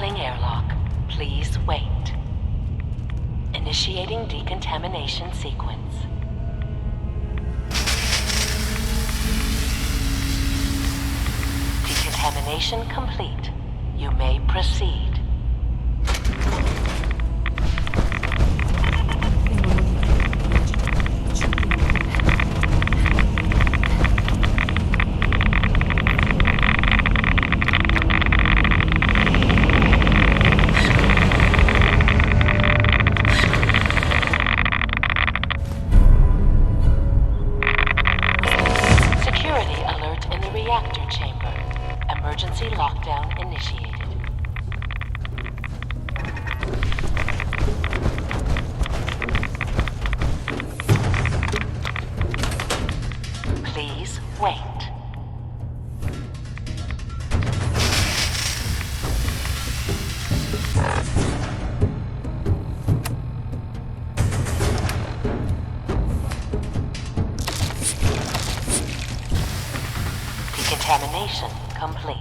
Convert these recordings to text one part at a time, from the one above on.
Dismantling airlock. Please wait. Initiating decontamination sequence. Decontamination complete. You may proceed. Emergency lockdown initiated. Please wait. Decontamination complete.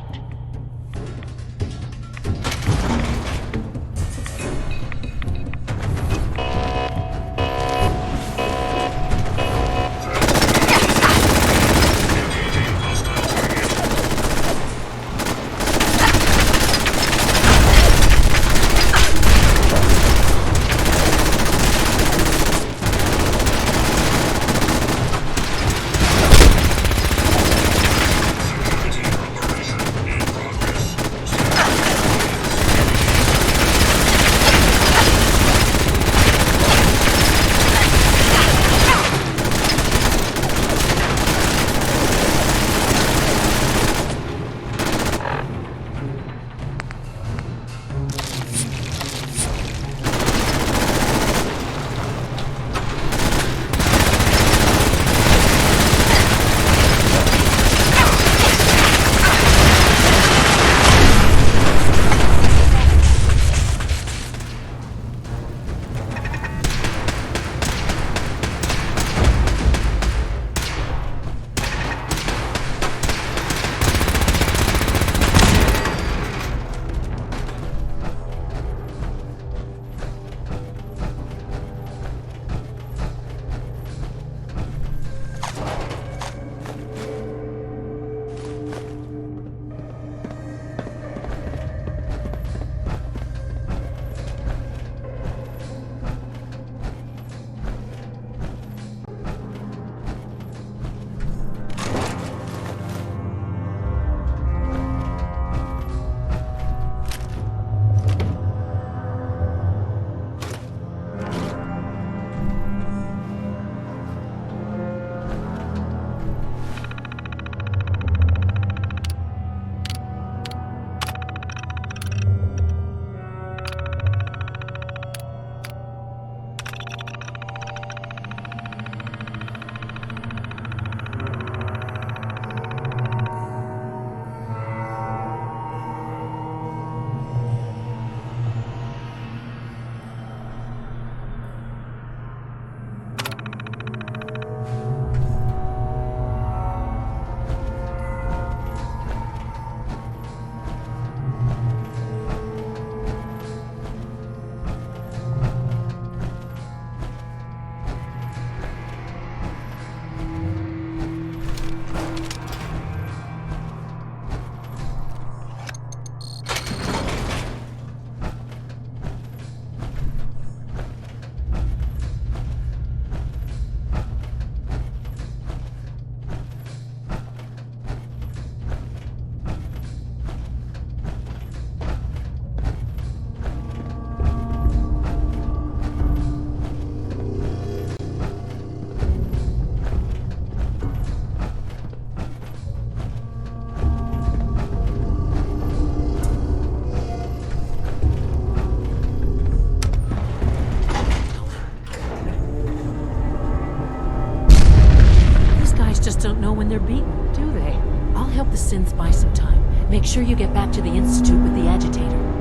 Don't know when they're beaten, do they? I'll help the synths buy some time. Make sure you get back to the Institute with the agitator.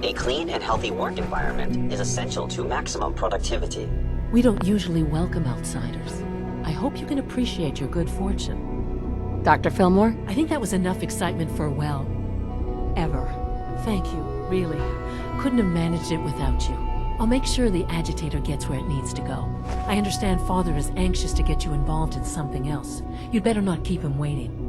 A clean and healthy work environment is essential to maximum productivity. We don't usually welcome outsiders. I hope you can appreciate your good fortune. Dr. Fillmore? I think that was enough excitement for, well, ever. Thank you, really. Couldn't have managed it without you. I'll make sure the agitator gets where it needs to go. I understand Father is anxious to get you involved in something else. You'd better not keep him waiting.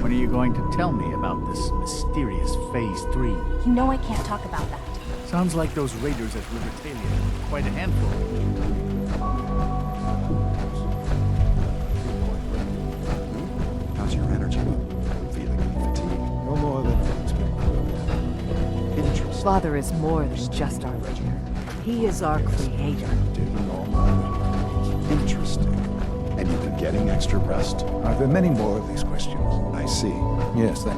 When are you going to tell me about this mysterious Phase 3? You know I can't talk about that. Sounds like those raiders at Libertalia are quite a handful. How's your energy level? Feeling any fatigue? No more than interest. Father is more than just our leader. He is our creator. Digging all my interesting. And you've been getting extra rest? Are there many more of these questions? I see. Yes, that...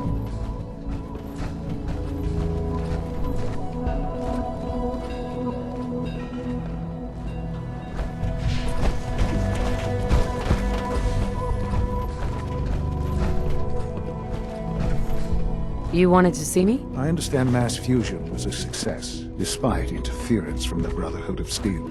You wanted to see me? I understand mass fusion was a success, despite interference from the Brotherhood of Steel.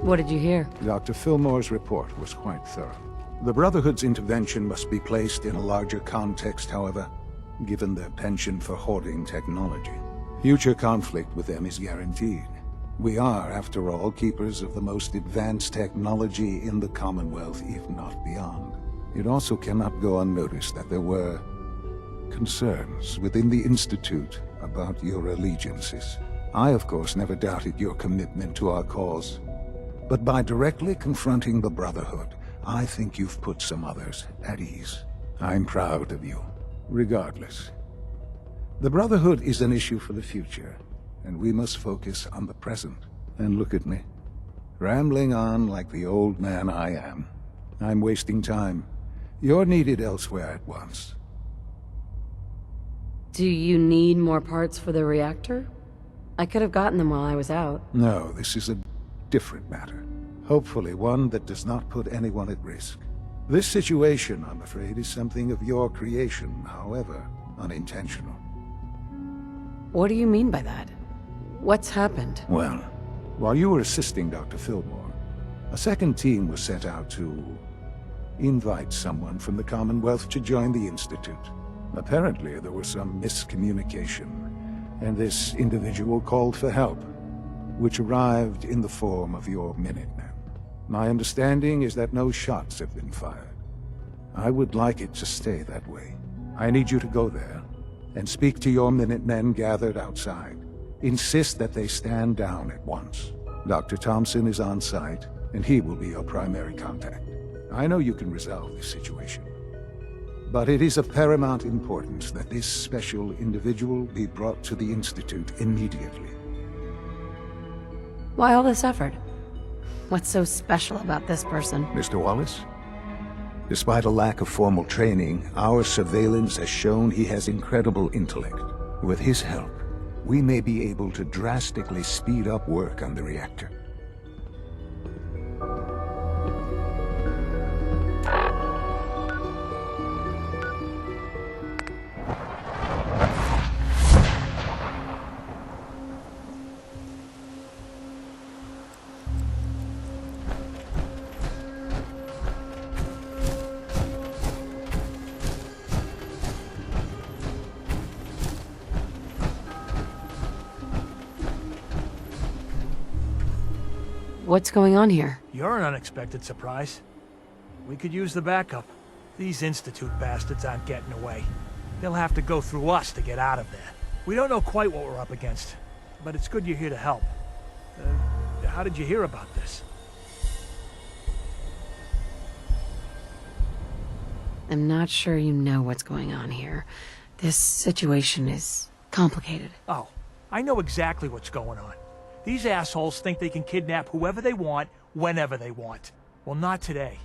What did you hear? Dr. Fillmore's report was quite thorough. The Brotherhood's intervention must be placed in a larger context, however, given their penchant for hoarding technology. Future conflict with them is guaranteed. We are, after all, keepers of the most advanced technology in the Commonwealth, if not beyond. It also cannot go unnoticed that there were concerns within the Institute about your allegiances. I, of course, never doubted your commitment to our cause. But by directly confronting the Brotherhood, I think you've put some others at ease. I'm proud of you, regardless. The Brotherhood is an issue for the future, and we must focus on the present. And look at me, rambling on like the old man I am. I'm wasting time. You're needed elsewhere at once. Do you need more parts for the reactor? I could have gotten them while I was out. No, this is a different matter. Hopefully one that does not put anyone at risk. This situation, I'm afraid, is something of your creation, however unintentional. What do you mean by that? What's happened? Well, while you were assisting Dr. Fillmore, a second team was sent out to invite someone from the Commonwealth to join the Institute. Apparently, there was some miscommunication, and this individual called for help, which arrived in the form of your Minutemen. My understanding is that no shots have been fired. I would like it to stay that way. I need you to go there and speak to your Minutemen gathered outside. Insist that they stand down at once. Dr. Thompson is on site, and he will be your primary contact. I know you can resolve this situation, but it is of paramount importance that this special individual be brought to the Institute immediately. Why all this effort? What's so special about this person? Mr. Wallace? Despite a lack of formal training, our surveillance has shown he has incredible intellect. With his help, we may be able to drastically speed up work on the reactor. What's going on here? You're an unexpected surprise. We could use the backup. These Institute bastards aren't getting away. They'll have to go through us to get out of there. We don't know quite what we're up against, but it's good you're here to help. How did you hear about this? I'm not sure you know what's going on here. This situation is complicated. Oh, I know exactly what's going on. These assholes think they can kidnap whoever they want, whenever they want. Well, not today.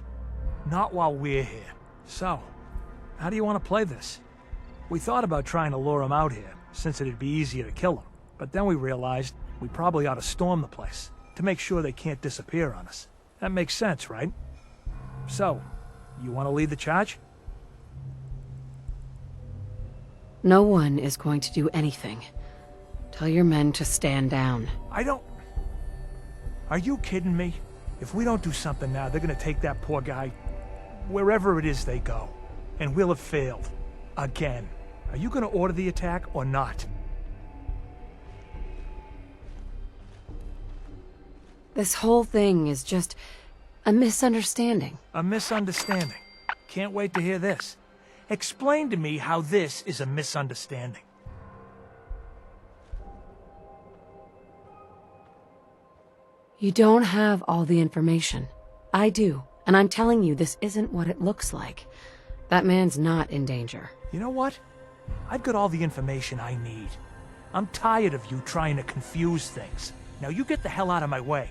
Not while we're here. So, How do you want to play this? We thought about trying to lure him out here, since it'd be easier to kill him. But then we realized we probably ought to storm the place, to make sure they can't disappear on us. That makes sense, right? So, you want to lead the charge? No one is going to do anything. Tell your men to stand down. Are you kidding me? If we don't do something now, they're gonna take that poor guy wherever it is they go. And we'll have failed. Again. Are you gonna order the attack or not? This whole thing is just a misunderstanding. A misunderstanding. Can't wait to hear this. Explain to me how this is a misunderstanding. You don't have all the information. I do, and I'm telling you this isn't what it looks like. That man's not in danger. You know what? I've got all the information I need. I'm tired of you trying to confuse things. Now you get the hell out of my way.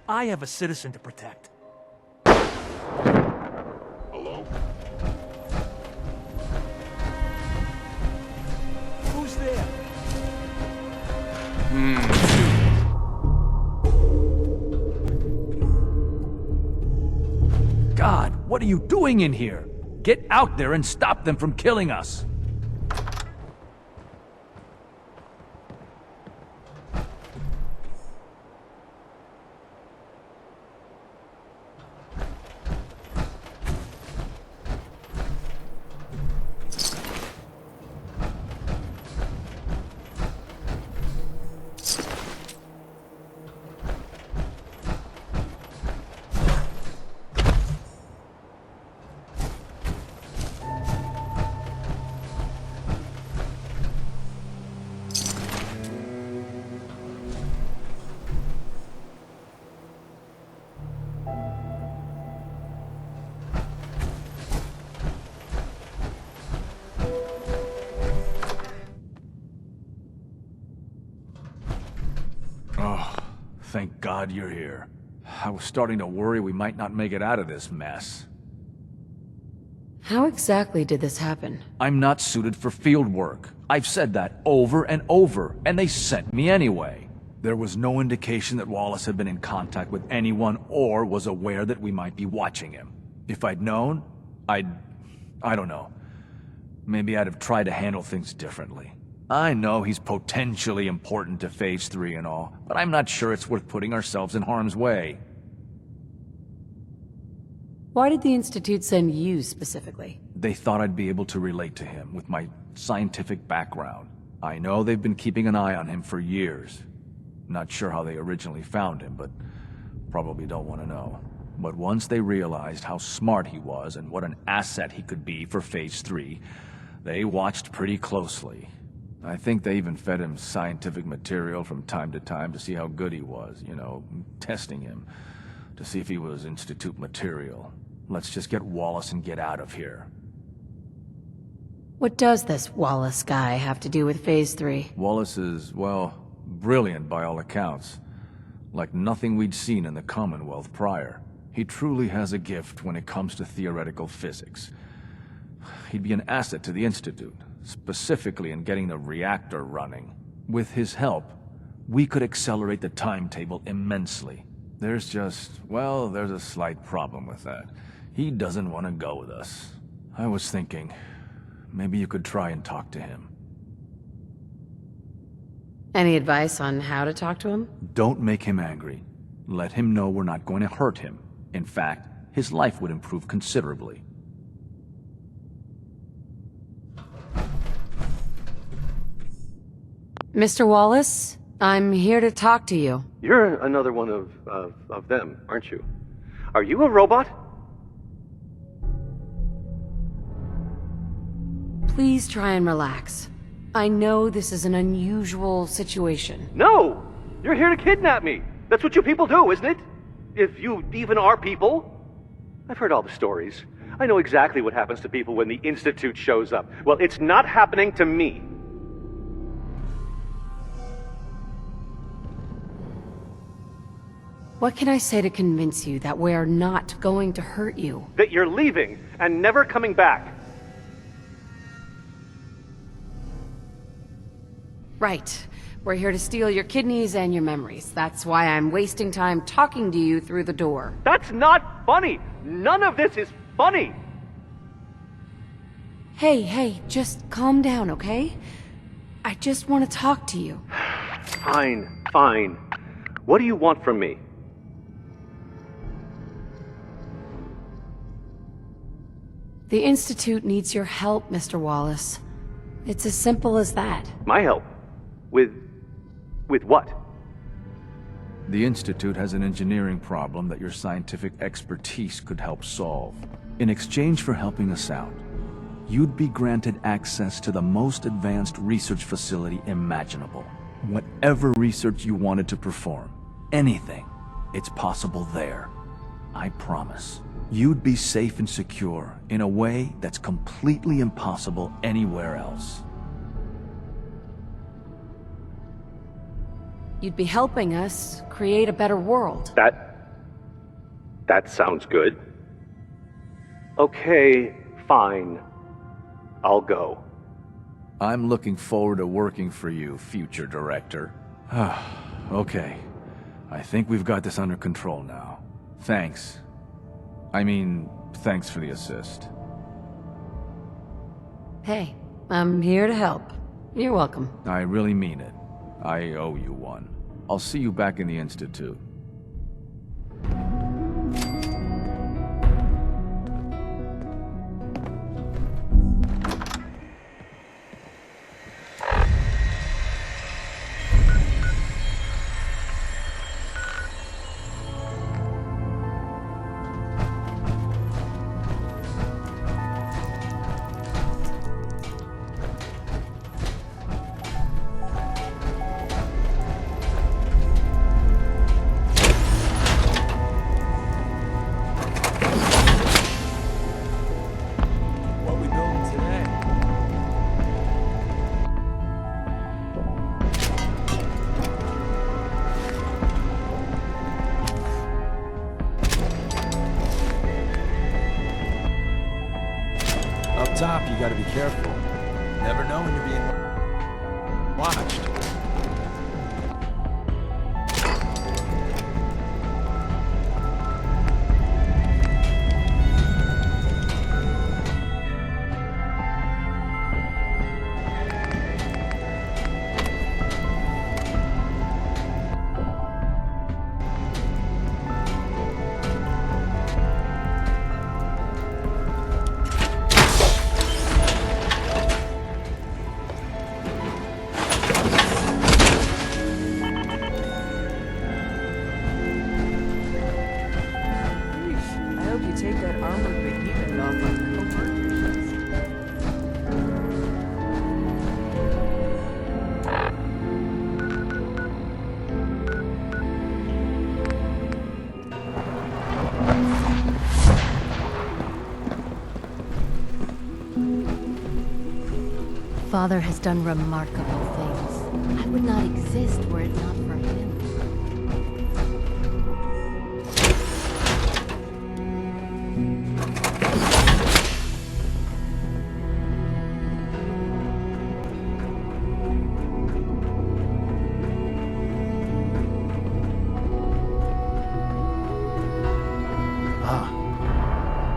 I have a citizen to protect. Hello? Who's there? God, what are you doing in here? Get out there and stop them from killing us! Thank God you're here. I was starting to worry we might not make it out of this mess. How exactly did this happen? I'm not suited for field work. I've said that over and over, and they sent me anyway. There was no indication that Wallace had been in contact with anyone or was aware that we might be watching him. If I'd known, I don't know. Maybe I'd have tried to handle things differently. I know he's potentially important to Phase 3 and all, but I'm not sure it's worth putting ourselves in harm's way. Why did the Institute send you specifically? They thought I'd be able to relate to him with my scientific background. I know they've been keeping an eye on him for years. Not sure how they originally found him, but probably don't want to know. But once they realized how smart he was and what an asset he could be for Phase 3, they watched pretty closely. I think they even fed him scientific material from time to time to see how good he was, you know, testing him, to see if he was Institute material. Let's just get Wallace and get out of here. What does this Wallace guy have to do with Phase 3? Wallace is, well, brilliant by all accounts. Like nothing we'd seen in the Commonwealth prior. He truly has a gift when it comes to theoretical physics. He'd be an asset to the Institute, specifically in getting the reactor running. With his help, we could accelerate the timetable immensely. There's a slight problem with that. He doesn't want to go with us. I was thinking, maybe you could try and talk to him. Any advice on how to talk to him? Don't make him angry. Let him know we're not going to hurt him. In fact, his life would improve considerably. Mr. Wallace, I'm here to talk to you. You're another one of them, aren't you? Are you a robot? Please try and relax. I know this is an unusual situation. No! You're here to kidnap me! That's what you people do, isn't it? If you even are people. I've heard all the stories. I know exactly what happens to people when the Institute shows up. Well, it's not happening to me. What can I say to convince you that we're not going to hurt you? That you're leaving and never coming back. Right. We're here to steal your kidneys and your memories. That's why I'm wasting time talking to you through the door. That's not funny! None of this is funny! Hey, just calm down, okay? I just want to talk to you. Fine, fine. What do you want from me? The Institute needs your help, Mr. Wallace. It's as simple as that. My help? With what? The Institute has an engineering problem that your scientific expertise could help solve. In exchange for helping us out, you'd be granted access to the most advanced research facility imaginable. Whatever research you wanted to perform, anything, it's possible there. I promise. You'd be safe and secure in a way that's completely impossible anywhere else. You'd be helping us create a better world. That sounds good. Okay, fine. I'll go. I'm looking forward to working for you, future director. Okay. I think we've got this under control now. Thanks. Thanks for the assist. Hey, I'm here to help. You're welcome. I really mean it. I owe you one. I'll see you back in the Institute. Up top, you gotta be careful. Never know when you're being watched. Father has done remarkable things. I would not exist were it not for him.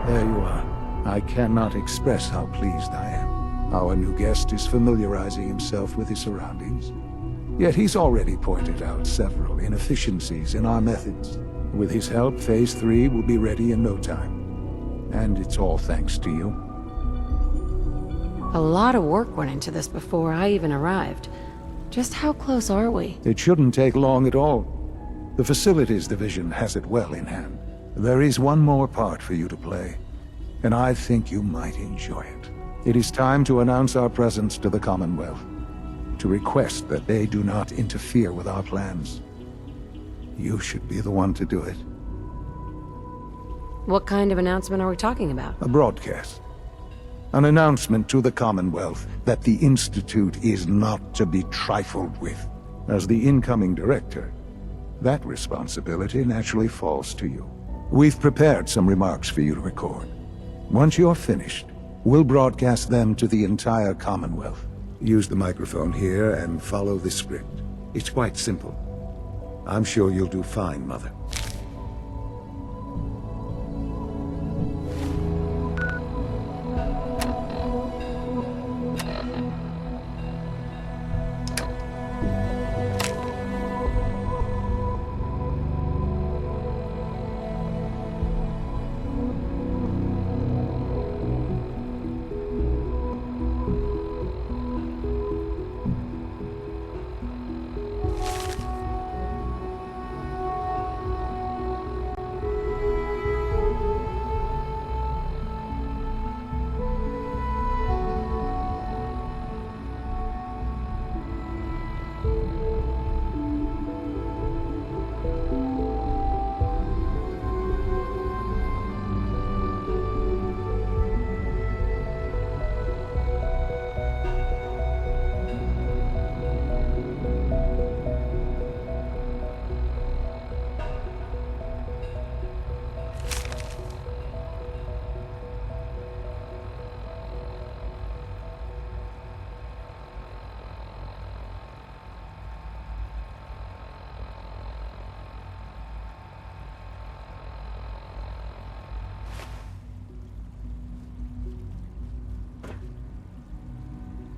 There you are. I cannot express how pleased I am. Our new guest is familiarizing himself with his surroundings. Yet he's already pointed out several inefficiencies in our methods. With his help, Phase 3 will be ready in no time. And it's all thanks to you. A lot of work went into this before I even arrived. Just how close are we? It shouldn't take long at all. The Facilities Division has it well in hand. There is one more part for you to play, and I think you might enjoy it. It is time to announce our presence to the Commonwealth, to request that they do not interfere with our plans. You should be the one to do it. What kind of announcement are we talking about? A broadcast. An announcement to the Commonwealth that the Institute is not to be trifled with. As the incoming director, that responsibility naturally falls to you. We've prepared some remarks for you to record. Once you're finished, we'll broadcast them to the entire Commonwealth. Use the microphone here and follow the script. It's quite simple. I'm sure you'll do fine, Mother.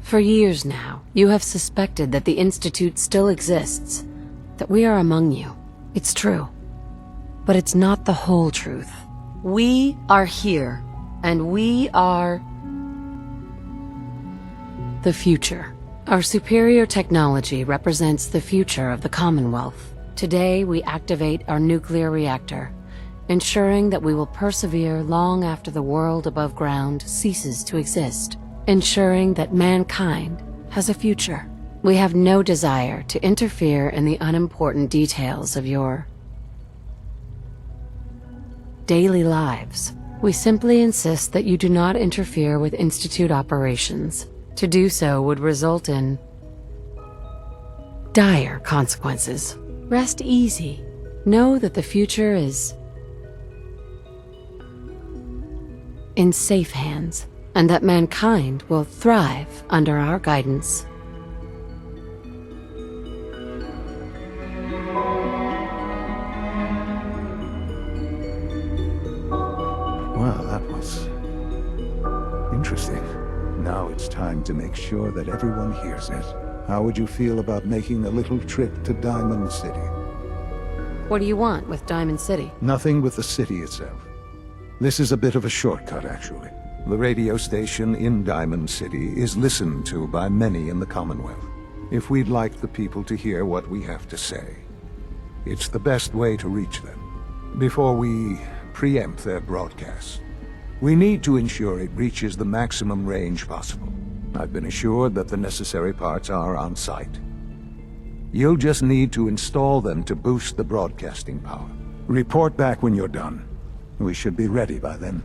For years now, you have suspected that the Institute still exists, that we are among you. It's true. But it's not the whole truth. We are here, and we are the future. Our superior technology represents the future of the Commonwealth. Today, we activate our nuclear reactor, ensuring that we will persevere long after the world above ground ceases to exist. Ensuring that mankind has a future. We have no desire to interfere in the unimportant details of your daily lives. We simply insist that you do not interfere with Institute operations. To do so would result in dire consequences. Rest easy. Know that the future is in safe hands, and that mankind will thrive under our guidance. Well, that was interesting. Now it's time to make sure that everyone hears it. How would you feel about making a little trip to Diamond City? What do you want with Diamond City? Nothing with the city itself. This is a bit of a shortcut, actually. The radio station in Diamond City is listened to by many in the Commonwealth. If we'd like the people to hear what we have to say, it's the best way to reach them. Before we preempt their broadcasts, we need to ensure it reaches the maximum range possible. I've been assured that the necessary parts are on site. You'll just need to install them to boost the broadcasting power. Report back when you're done. We should be ready by then.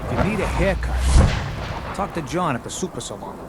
If you need a haircut, talk to John at the Super Salon.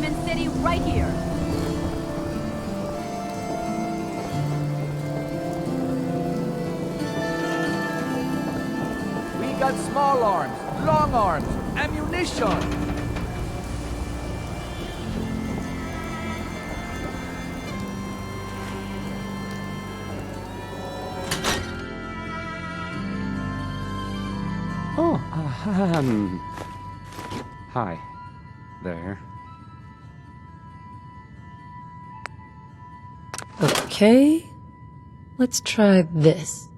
Diamond City right here. We got small arms, long arms, ammunition. Oh, hi there. Okay, let's try this.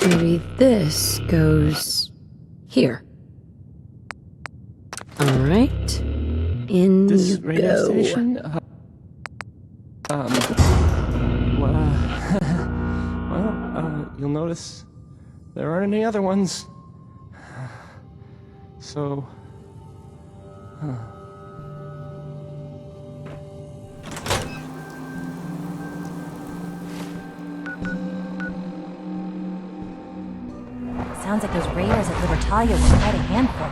Maybe this goes here. All right, in This you radio go. station? You'll notice there aren't any other ones. So, Sounds like those raiders at Libertalia were quite a handful.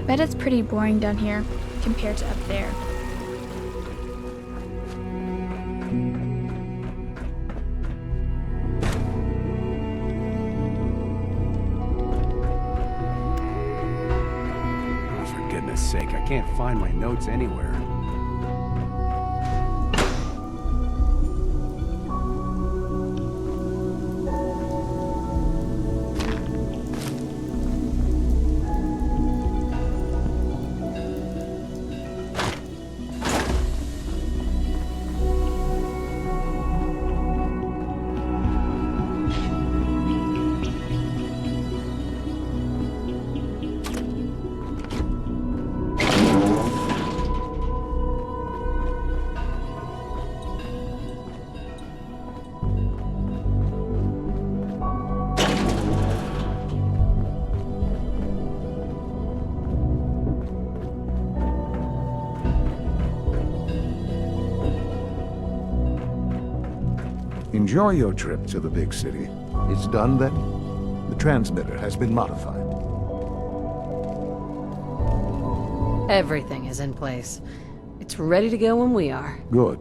Bet it's pretty boring down here compared to up there. Oh, for goodness sake, I can't find my notes anywhere. Enjoy your trip to the big city. It's done then? The transmitter has been modified. Everything is in place. It's ready to go when we are. Good.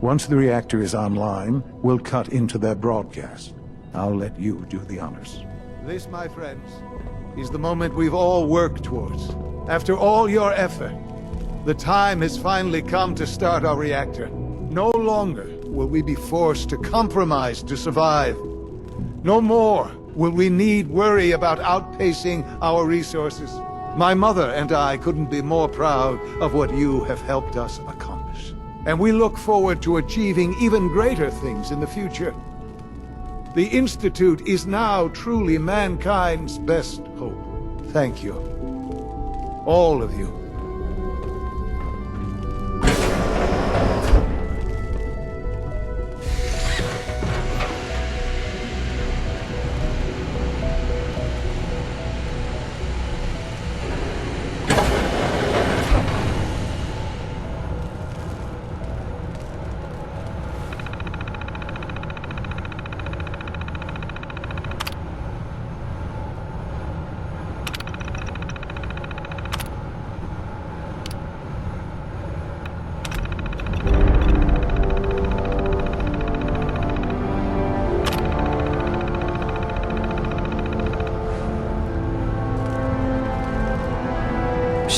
Once the reactor is online, we'll cut into their broadcast. I'll let you do the honors. This, my friends, is the moment we've all worked towards. After all your effort, the time has finally come to start our reactor. No longer will we be forced to compromise to survive. No more will we need worry about outpacing our resources. My mother and I couldn't be more proud of what you have helped us accomplish. And we look forward to achieving even greater things in the future. The Institute is now truly mankind's best hope. Thank you. All of you.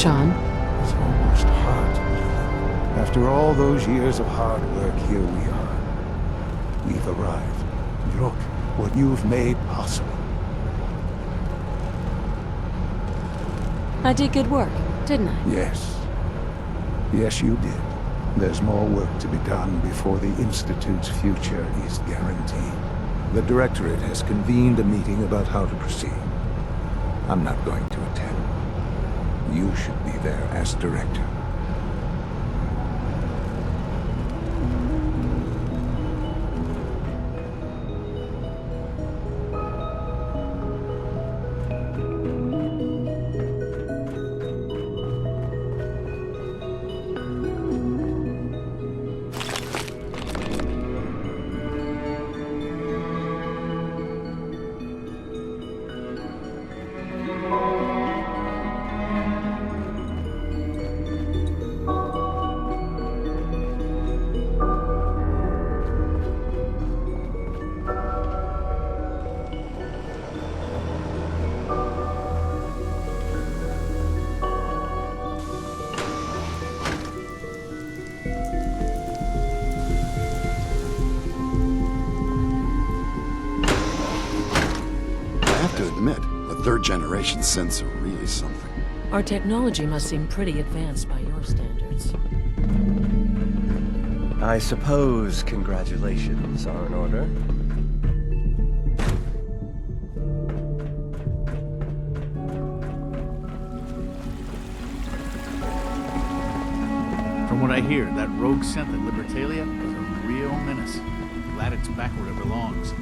Sean? It's almost hard to believe. After all those years of hard work, here we are. We've arrived. Look what you've made possible. I did good work, didn't I? Yes. Yes, you did. There's more work to be done before the Institute's future is guaranteed. The Directorate has convened a meeting about how to proceed. I'm not going to attend. You should be there as Director. Third-generation synths are really something. Our technology must seem pretty advanced by your standards. I suppose congratulations are in order. From what I hear, that rogue synth at Libertalia is a real menace. Glad it's back where it belongs.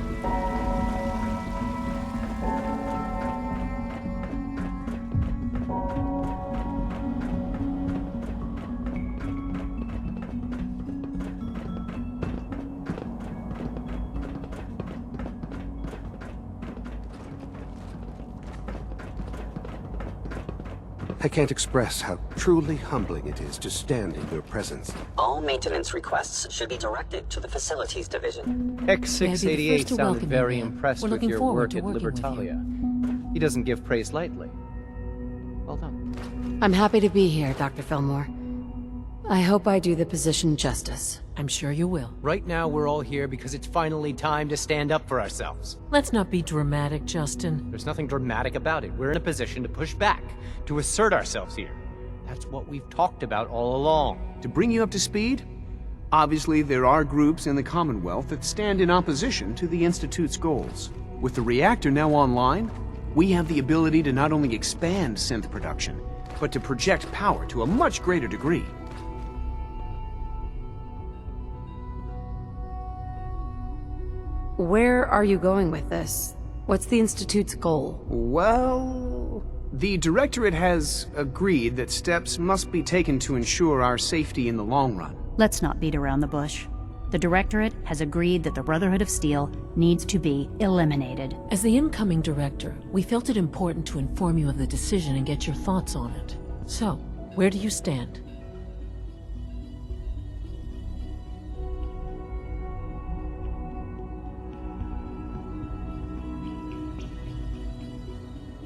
I can't express how truly humbling it is to stand in your presence. All maintenance requests should be directed to the Facilities Division. X688 sounded very impressed with your work at Libertalia. He doesn't give praise lightly. Well done. I'm happy to be here, Dr. Fillmore. I hope I do the position justice. I'm sure you will. Right now, we're all here because it's finally time to stand up for ourselves. Let's not be dramatic, Justin. There's nothing dramatic about it. We're in a position to push back, to assert ourselves here. That's what we've talked about all along. To bring you up to speed, obviously there are groups in the Commonwealth that stand in opposition to the Institute's goals. With the reactor now online, we have the ability to not only expand synth production, but to project power to a much greater degree. Where are you going with this? What's the Institute's goal? Well, the Directorate has agreed that steps must be taken to ensure our safety in the long run. Let's not beat around the bush. The Directorate has agreed that the Brotherhood of Steel needs to be eliminated. As the incoming director, we felt it important to inform you of the decision and get your thoughts on it. So, where do you stand?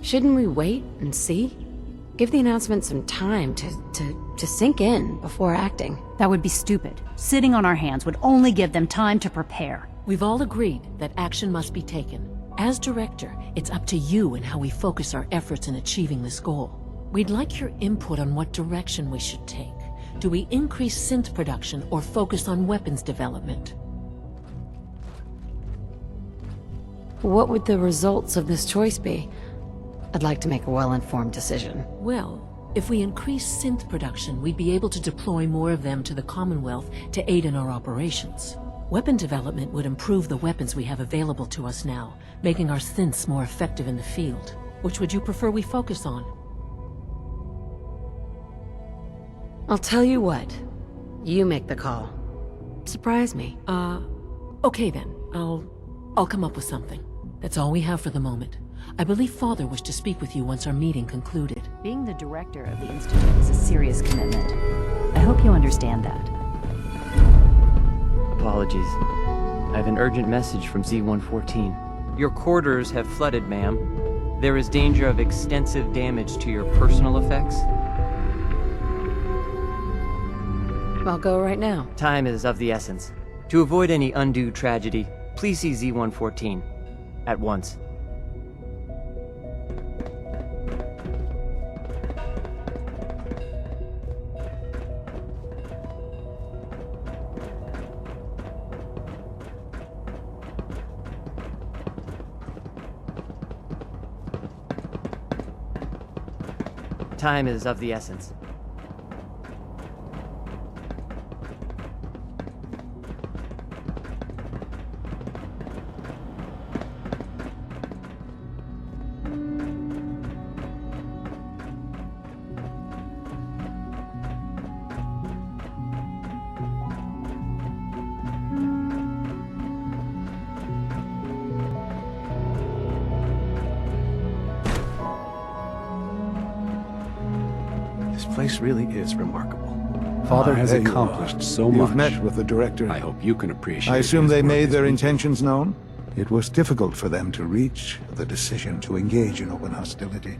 Shouldn't we wait and see? Give the announcement some time to sink in before acting. That would be stupid. Sitting on our hands would only give them time to prepare. We've all agreed that action must be taken. As director, it's up to you and how we focus our efforts in achieving this goal. We'd like your input on what direction we should take. Do we increase synth production or focus on weapons development? What would the results of this choice be? I'd like to make a well-informed decision. Well, if we increase synth production, we'd be able to deploy more of them to the Commonwealth to aid in our operations. Weapon development would improve the weapons we have available to us now, making our synths more effective in the field. Which would you prefer we focus on? I'll tell you what. You make the call. Surprise me. Okay then. I'll come up with something. That's all we have for the moment. I believe Father wished to speak with you once our meeting concluded. Being the director of the Institute is a serious commitment. I hope you understand that. Apologies. I have an urgent message from Z-114. Your quarters have flooded, ma'am. There is danger of extensive damage to your personal effects. I'll go right now. Time is of the essence. To avoid any undue tragedy, please see Z-114 at once. Time is of the essence. This place really is remarkable. Father has accomplished so much. You've met with the director. I hope you can appreciate. I assume they made their intentions. intentions known? It was difficult for them to reach the decision to engage in open hostility.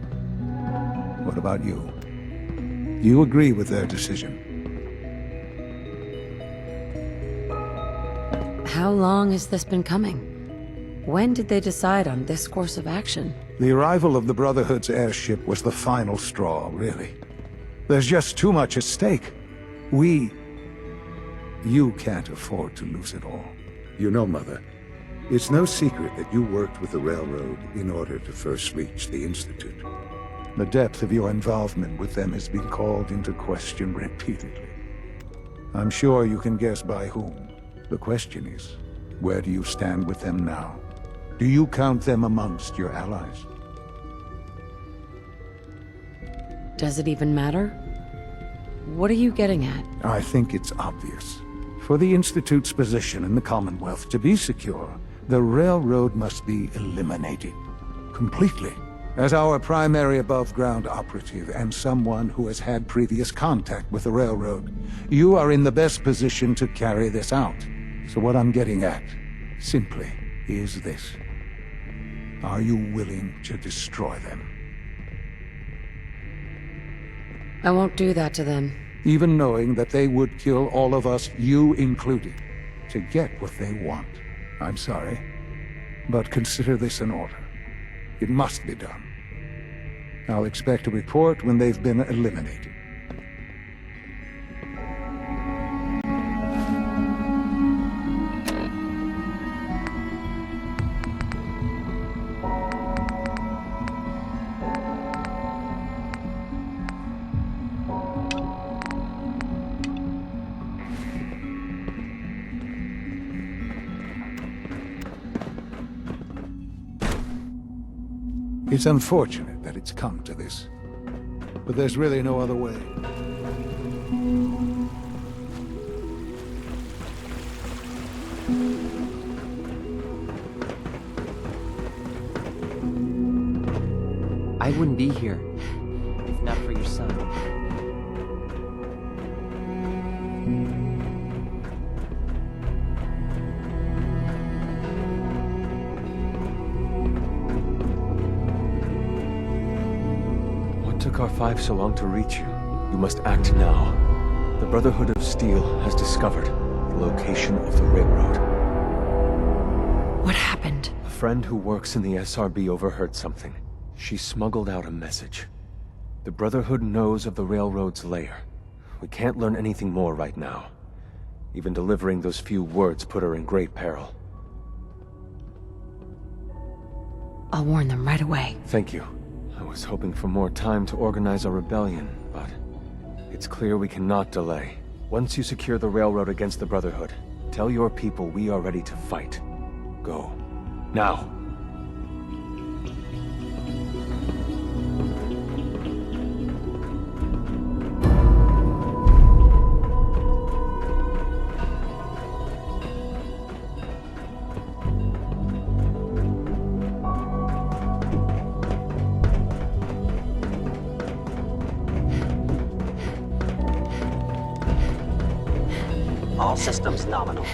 What about you? You agree with their decision? How long has this been coming? When did they decide on this course of action? The arrival of the Brotherhood's airship was the final straw, really. There's just too much at stake. You can't afford to lose it all. You know, Mother, it's no secret that you worked with the Railroad in order to first reach the Institute. The depth of your involvement with them has been called into question repeatedly. I'm sure you can guess by whom. The question is, where do you stand with them now? Do you count them amongst your allies? Does it even matter? What are you getting at? I think it's obvious. For the Institute's position in the Commonwealth to be secure, the Railroad must be eliminated. Completely. As our primary above-ground operative and someone who has had previous contact with the Railroad, you are in the best position to carry this out. So what I'm getting at, simply, is this. Are you willing to destroy them? I won't do that to them. Even knowing that they would kill all of us, you included, to get what they want. I'm sorry, but consider this an order. It must be done. I'll expect a report when they've been eliminated. It's unfortunate that it's come to this, but there's really no other way. I wouldn't be here if not for your son. Took R5 so long to reach you. You must act now. The Brotherhood of Steel has discovered the location of the Railroad. What happened? A friend who works in the SRB overheard something. She smuggled out a message. The Brotherhood knows of the Railroad's lair. We can't learn anything more right now. Even delivering those few words put her in great peril. I'll warn them right away. Thank you. I was hoping for more time to organize a rebellion, but it's clear we cannot delay. Once you secure the Railroad against the Brotherhood, tell your people we are ready to fight. Go. Now! All systems nominal.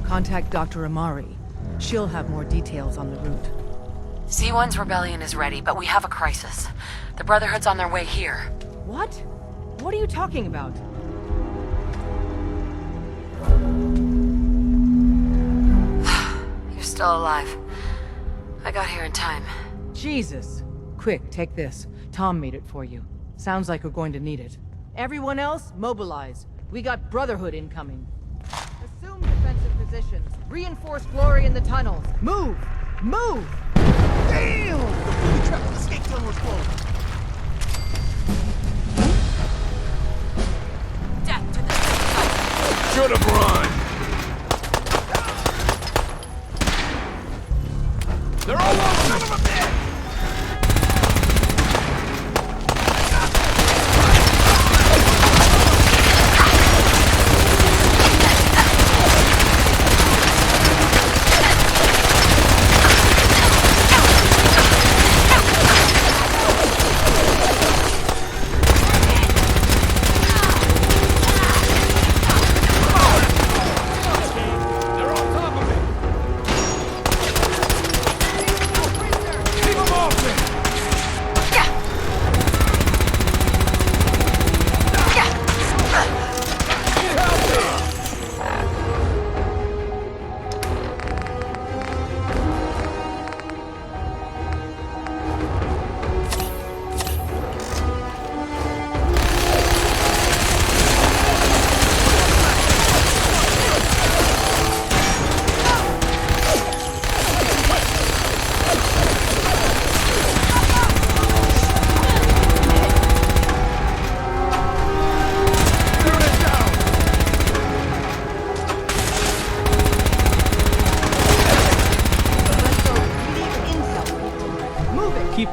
Contact Dr. Amari. She'll have more details on the route. C1's rebellion is ready, but we have a crisis. The Brotherhood's on their way here. What? What are you talking about? You're still alive. I got here in time. Jesus. Quick, take this. Tom made it for you. Sounds like we're going to need it. Everyone else, mobilize. We got Brotherhood incoming. Assume defensive positions. Reinforce Glory in the tunnels. Move! Move! Damn! The escape tunnel is closed. Death to the Should have run!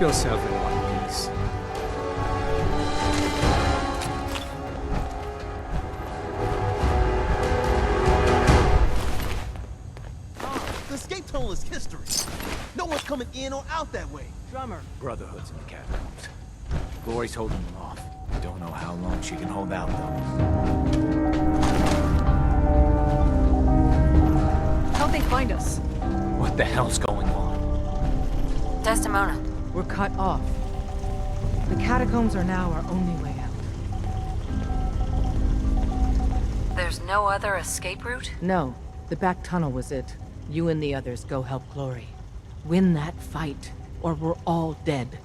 yourself in one piece. The escape tunnel is history. No one's coming in or out that way. Drummer. Brotherhood's in the catacombs. Glory's holding them off. Don't know how long she can hold out, though. How'd they find us? What the hell's going on? Desdemona. We're cut off. The catacombs are now our only way out. There's no other escape route? No, the back tunnel was it. You and the others go help Glory. Win that fight, or we're all dead.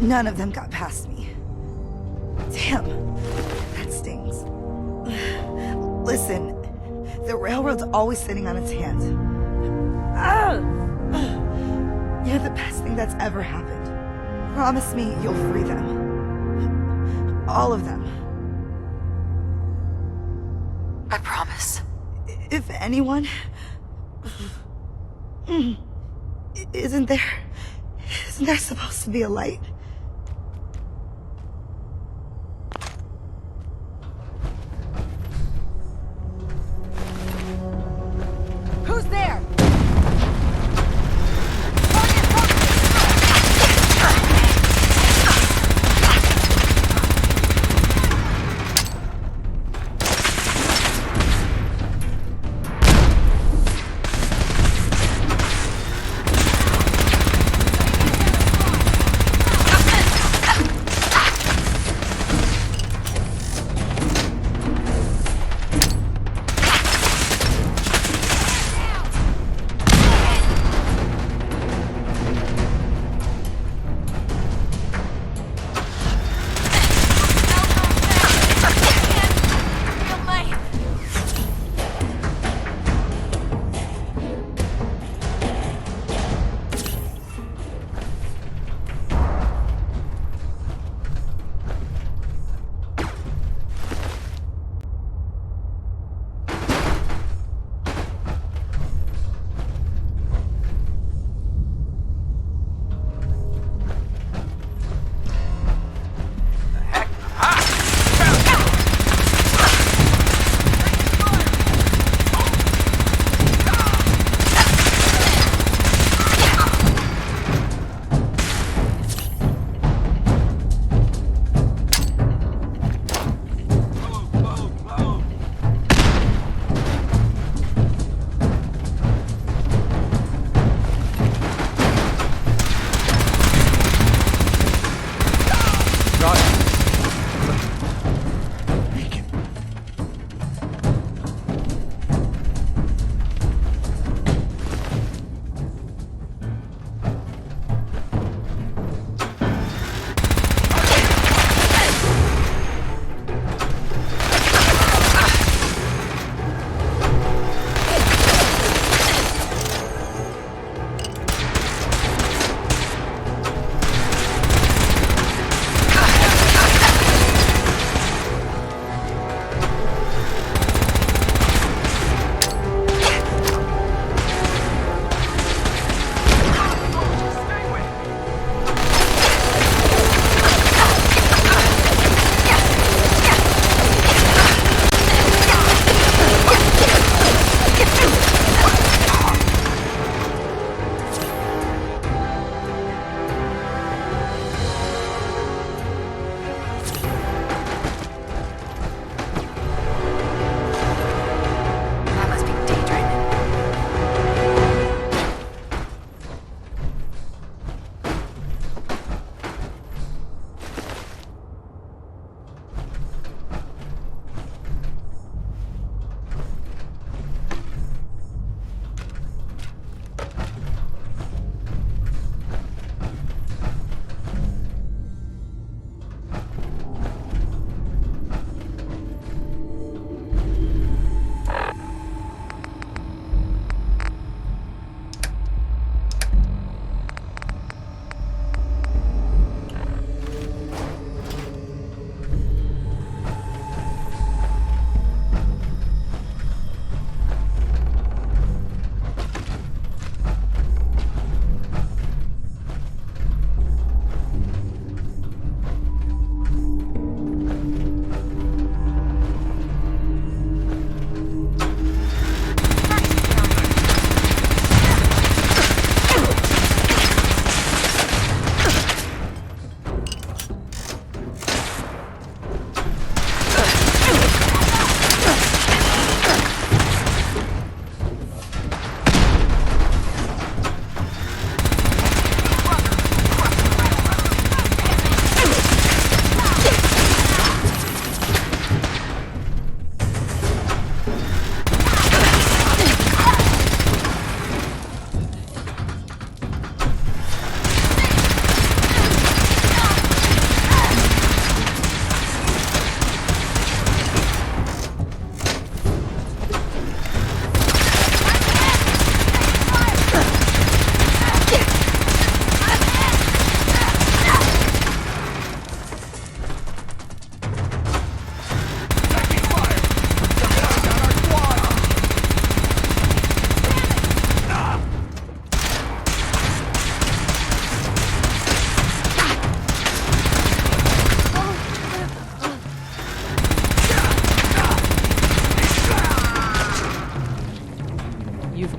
None of them got past me. Damn, that stings. Listen, the railroad's always sitting on its hands. You're the best thing that's ever happened. Promise me you'll free them. All of them. I promise. If anyone... Isn't there supposed to be a light? Who's there?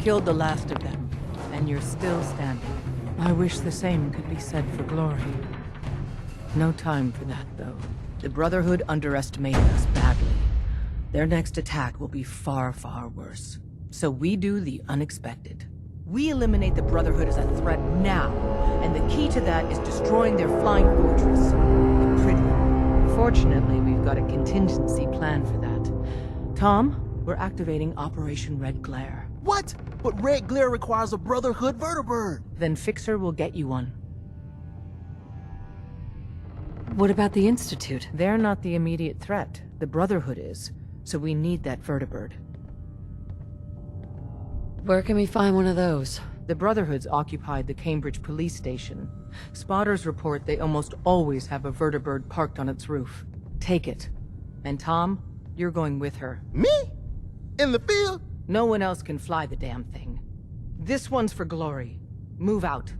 killed the last of them, and you're still standing. I wish the same could be said for Glory. No time for that, though. The Brotherhood underestimated us badly. Their next attack will be far, far worse. So we do the unexpected. We eliminate the Brotherhood as a threat now, and the key to that is destroying their flying fortress, the Prydwen. Fortunately, we've got a contingency plan for that. Tom, we're activating Operation Red Glare. What? But Red Glare requires a Brotherhood vertibird. Then Fixer will get you one. What about the Institute? They're not the immediate threat. The Brotherhood is. So we need that vertibird. Where can we find one of those? The Brotherhood's occupied the Cambridge police station. Spotters report they almost always have a vertibird parked on its roof. Take it. And Tom, you're going with her. Me? In the field? No one else can fly the damn thing. This one's for Glory. Move out.